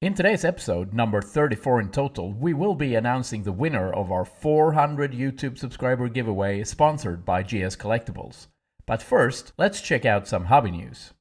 In today's episode, number 34 in total, we will be announcing the winner of our 400 YouTube subscriber giveaway sponsored by GS Collectibles. But first, let's check out some hobby news.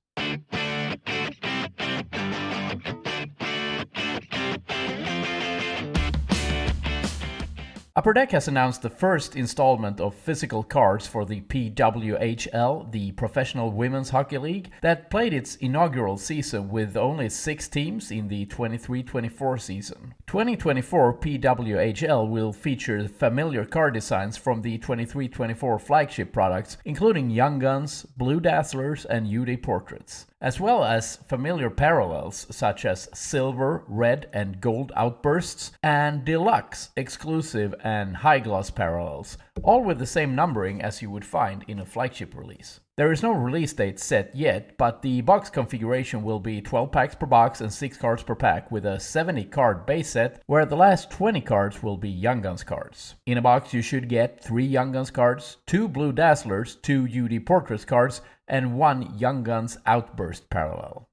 Upper Deck has announced the first installment of physical cards for the PWHL, the Professional Women's Hockey League, that played its inaugural season with only 6 teams in the 23-24 season. 2024 PWHL will feature familiar card designs from the 23-24 flagship products, including Young Guns, Blue Dazzlers, and UD Portraits, as well as familiar parallels such as Silver, Red, and Gold Outbursts, and Deluxe, Exclusive, and High Gloss parallels, all with the same numbering as you would find in a flagship release. There is no release date set yet, but the box configuration will be 12 packs per box and 6 cards per pack with a 70 card base set, where the last 20 cards will be Young Guns cards. In a box you should get 3 Young Guns cards, 2 Blue Dazzlers, 2 UD Portraits cards, and 1 Young Guns Outburst parallel.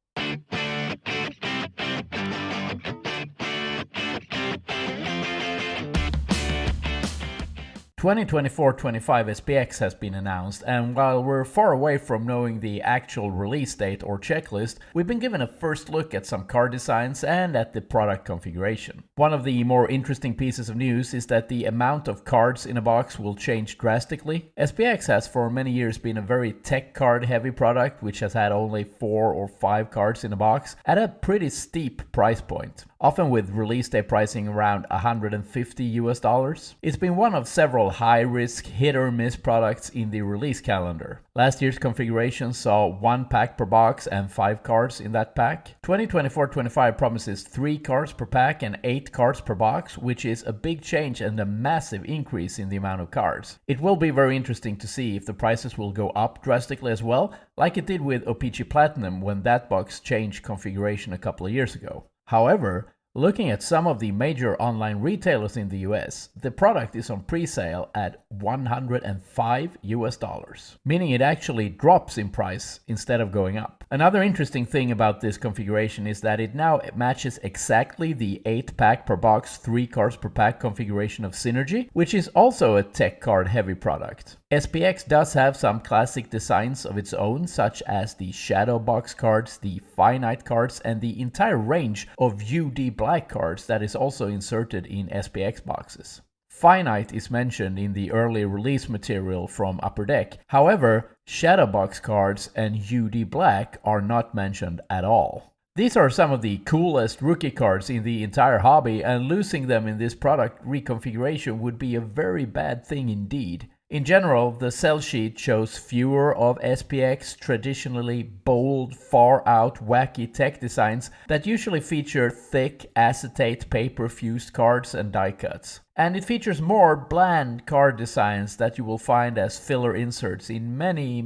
2024-25 SPX has been announced, and while we're far away from knowing the actual release date or checklist, we've been given a first look at some card designs and at the product configuration. One of the more interesting pieces of news is that the amount of cards in a box will change drastically. SPX has for many years been a very tech card heavy product, which has had only 4 or 5 cards in a box at a pretty steep price point, often with release day pricing around $150. It's been one of several high-risk hit-or-miss products in the release calendar. Last year's configuration saw 1 pack per box and 5 cards in that pack. 2024-25 promises 3 cards per pack and 8 cards per box, which is a big change and a massive increase in the amount of cards. It will be very interesting to see if the prices will go up drastically as well, like it did with OPC Platinum when that box changed configuration a couple of years ago. However, looking at some of the major online retailers in the US, the product is on pre-sale at $105, meaning it actually drops in price instead of going up. Another interesting thing about this configuration is that it now matches exactly the 8-pack per box, 3 cards per pack configuration of Synergy, which is also a tech card heavy product. SPX does have some classic designs of its own, such as the Shadow Box cards, the Finite cards, and the entire range of UD Black cards that is also inserted in SPX boxes. Finite is mentioned in the early release material from Upper Deck. However, Shadow Box cards and UD Black are not mentioned at all. These are some of the coolest rookie cards in the entire hobby, and losing them in this product reconfiguration would be a very bad thing indeed. In general, the sell sheet shows fewer of SPX traditionally bold, far-out, wacky tech designs that usually feature thick acetate paper-fused cards and die cuts. And it features more bland card designs that you will find as filler inserts in many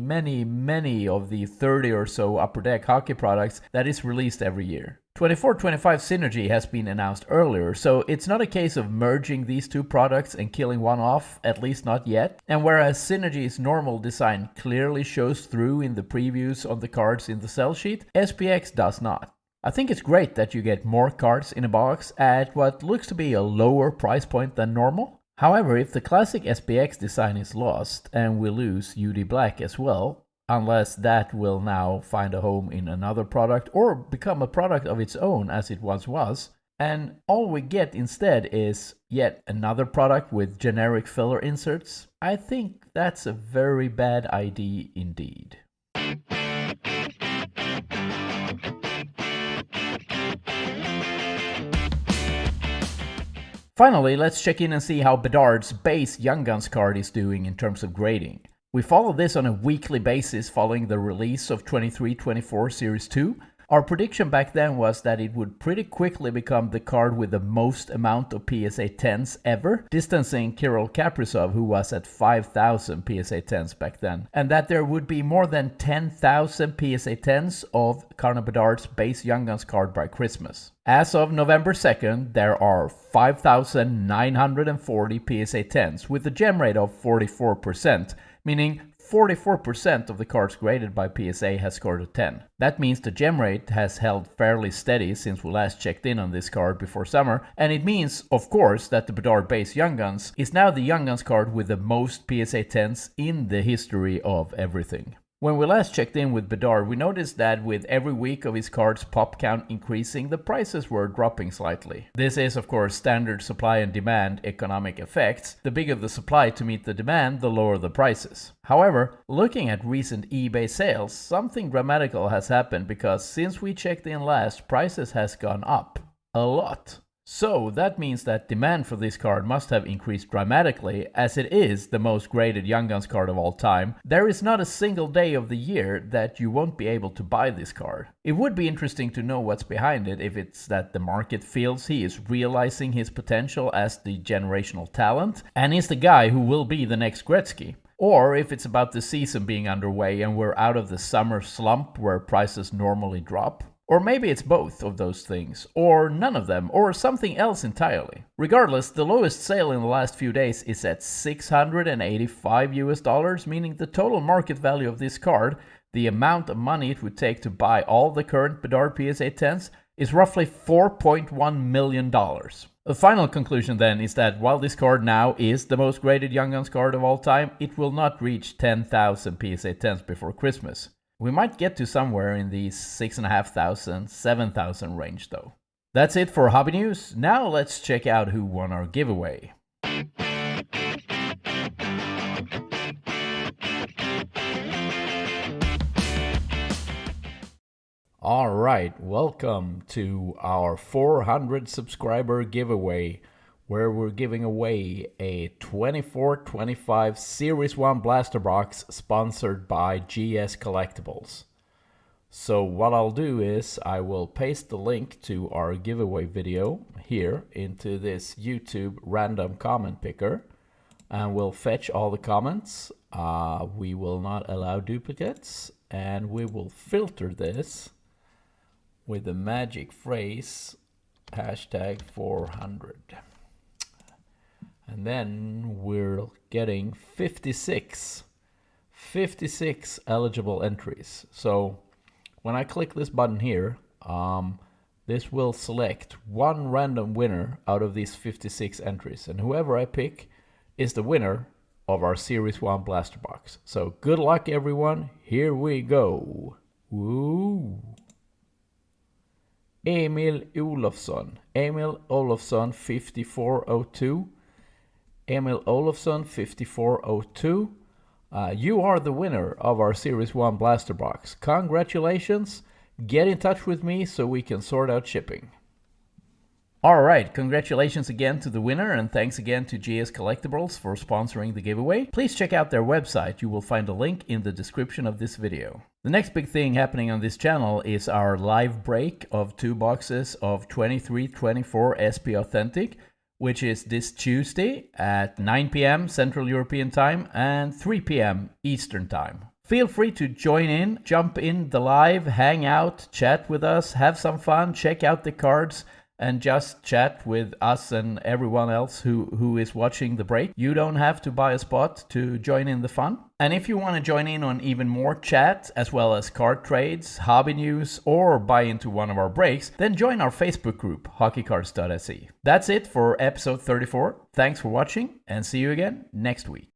of the 30 or so Upper Deck hockey products that is released every year. 24-25 Synergy has been announced earlier, so it's not a case of merging these two products and killing one off, at least not yet. And whereas Synergy's normal design clearly shows through in the previews on the cards in the sell sheet, SPX does not. I think it's great that you get more cards in a box at what looks to be a lower price point than normal. However, if the classic SPX design is lost, and we lose UD Black as well, unless that will now find a home in another product or become a product of its own as it once was, and all we get instead is yet another product with generic filler inserts, I think that's a very bad idea indeed. Finally, let's check in and see how Bedard's base Young Guns card is doing in terms of grading. We follow this on a weekly basis following the release of 23-24 Series 2. Our prediction back then was that it would pretty quickly become the card with the most amount of PSA 10s ever, distancing Kirill Kaprizov, who was at 5,000 PSA 10s back then, and that there would be more than 10,000 PSA 10s of Connor Bedard's base Young Guns card by Christmas. As of November 2nd, there are 5,940 PSA 10s with a gem rate of 44%, meaning 44% of the cards graded by PSA has scored a 10. That means the gem rate has held fairly steady since we last checked in on this card before summer, and it means, of course, that the Bedard base Young Guns is now the Young Guns card with the most PSA 10s in the history of everything. When we last checked in with Bedard, we noticed that with every week of his card's pop count increasing, the prices were dropping slightly. This is, of course, standard supply and demand economic effects. The bigger the supply to meet the demand, the lower the prices. However, looking at recent eBay sales, something dramatical has happened because since we checked in last, prices has gone up a lot. So that means that demand for this card must have increased dramatically, as it is the most graded Young Guns card of all time. There is not a single day of the year that you won't be able to buy this card. It would be interesting to know what's behind it, if it's that the market feels he is realizing his potential as the generational talent and is the guy who will be the next Gretzky. Or if it's about the season being underway and we're out of the summer slump where prices normally drop. Or maybe it's both of those things, or none of them, or something else entirely. Regardless, the lowest sale in the last few days is at $685, meaning the total market value of this card, the amount of money it would take to buy all the current Bedard PSA 10s, is roughly $4.1 million. The final conclusion then is that while this card now is the most graded Young Guns card of all time, it will not reach 10,000 PSA 10s before Christmas. We might get to somewhere in the 6,500, 7,000 range though. That's it for hobby news. Now let's check out who won our giveaway. Alright, welcome to our 400 subscriber giveaway, where we're giving away a 24-25 Series 1 blaster box sponsored by GS Collectibles. So what I'll do is I will paste the link to our giveaway video here into this YouTube random comment picker, and we'll fetch all the comments. We will not allow duplicates, and we will filter this with the magic phrase #400. And then we're getting 56 eligible entries. So when I click this button here, this will select one random winner out of these 56 entries. And whoever I pick is the winner of our Series 1 blaster box. So good luck everyone, here we go. Woo! Emil Olofsson 5402. Emil Olofsson 5402. You are the winner of our Series 1 blaster box. Congratulations. Get in touch with me so we can sort out shipping. Alright, congratulations again to the winner, and thanks again to GS Collectibles for sponsoring the giveaway. Please check out their website. You will find a link in the description of this video. The next big thing happening on this channel is our live break of 2 boxes of 23-24 SP Authentic, which is this Tuesday at 9 p.m. Central European Time and 3 p.m. Eastern Time. Feel free to join in, jump in the live, hang out, chat with us, have some fun, check out the cards, and just chat with us and everyone else who is watching the break. You don't have to buy a spot to join in the fun. And if you want to join in on even more chat, as well as card trades, hobby news, or buy into one of our breaks, then join our Facebook group, hockeycards.se. That's it for episode 34. Thanks for watching, and see you again next week.